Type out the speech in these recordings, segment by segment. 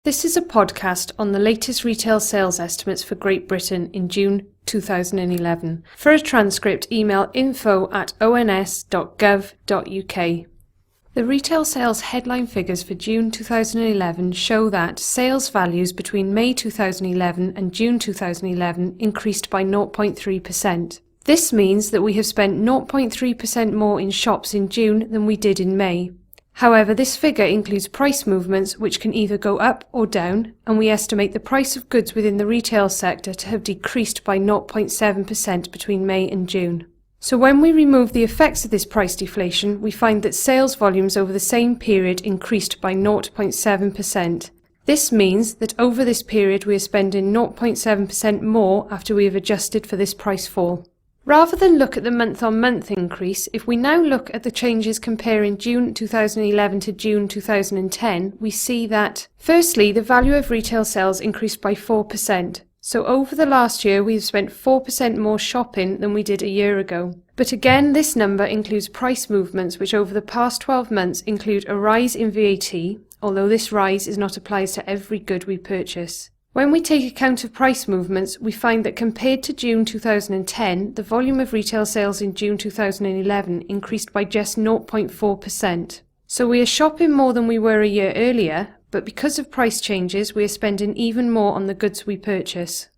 This is a podcast on the latest retail sales estimates for Great Britain in June 2011. For a transcript, email info@ons.gov.uk. The retail sales headline figures for June 2011 show that sales values between May 2011 and June 2011 increased by 0.3%. This means that we have spent 0.3% more in shops in June than we did in May. However, this figure includes price movements which can either go up or down, and we estimate the price of goods within the retail sector to have decreased by 0.7% between May and June. So when we remove the effects of this price deflation, we find that sales volumes over the same period increased by 0.7%. This means that over this period we are spending 0.7% more after we have adjusted for this price fall. Rather than look at the month-on-month increase, if we now look at the changes comparing June 2011 to June 2010, we see that, firstly, the value of retail sales increased by 4%. So over the last year, we have spent 4% more shopping than we did a year ago. But again, this number includes price movements which over the past 12 months include a rise in VAT, although this rise is not applied to every good we purchase. When we take account of price movements, we find that compared to June 2010, the volume of retail sales in June 2011 increased by just 0.4%. So we are shopping more than we were a year earlier, but because of price changes, we are spending even more on the goods we purchase.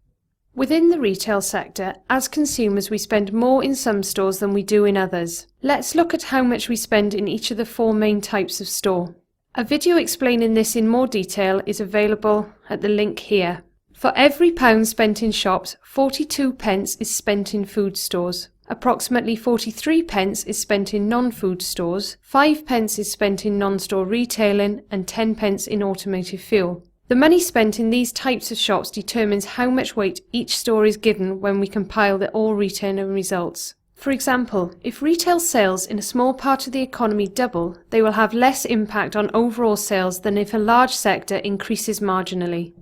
Within the retail sector, as consumers, we spend more in some stores than we do in others. Let's look at how much we spend in each of the four main types of store. A video explaining this in more detail is available at the link here. For every £1 spent in shops, 42p is spent in food stores. Approximately 43p is spent in non-food stores, 5p is spent in non-store retailing, and 10p in automotive fuel. The money spent in these types of shops determines how much weight each store is given when we compile the all retailing results. For example, if retail sales in a small part of the economy double, they will have less impact on overall sales than if a large sector increases marginally.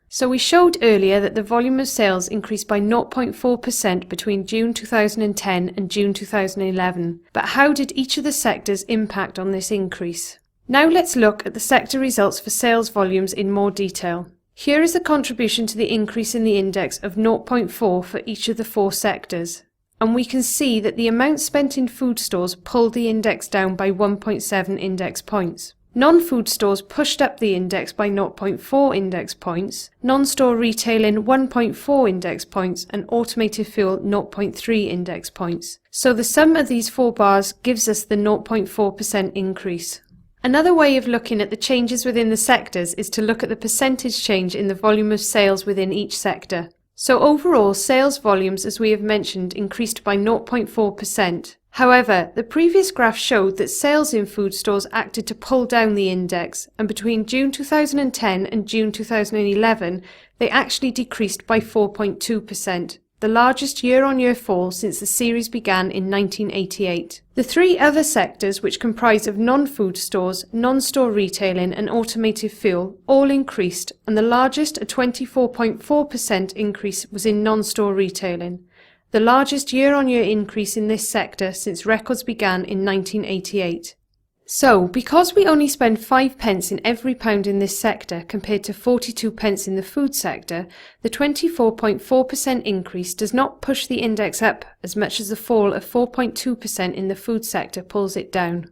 So we showed earlier that the volume of sales increased by 0.4% between June 2010 and June 2011. But how did each of the sectors impact on this increase? Now let's look at the sector results for sales volumes in more detail. Here is the contribution to the increase in the index of 0.4 for each of the four sectors. And we can see that the amount spent in food stores pulled the index down by 1.7 index points. Non-food stores pushed up the index by 0.4 index points, non-store retailing 1.4 index points, and automotive fuel 0.3 index points. So the sum of these four bars gives us the 0.4% increase. Another way of looking at the changes within the sectors is to look at the percentage change in the volume of sales within each sector. So overall, sales volumes, as we have mentioned, increased by 0.4%. However, the previous graph showed that sales in food stores acted to pull down the index, and between June 2010 and June 2011, they actually decreased by 4.2%, the largest year-on-year fall since the series began in 1988. The three other sectors, which comprise of non-food stores, non-store retailing and automotive fuel, all increased, and the largest, a 24.4% increase, was in non-store retailing, the largest year-on-year increase in this sector since records began in 1988. So, because we only spend 5p in every pound in this sector compared to 42p in the food sector, the 24.4% increase does not push the index up as much as the fall of 4.2% in the food sector pulls it down.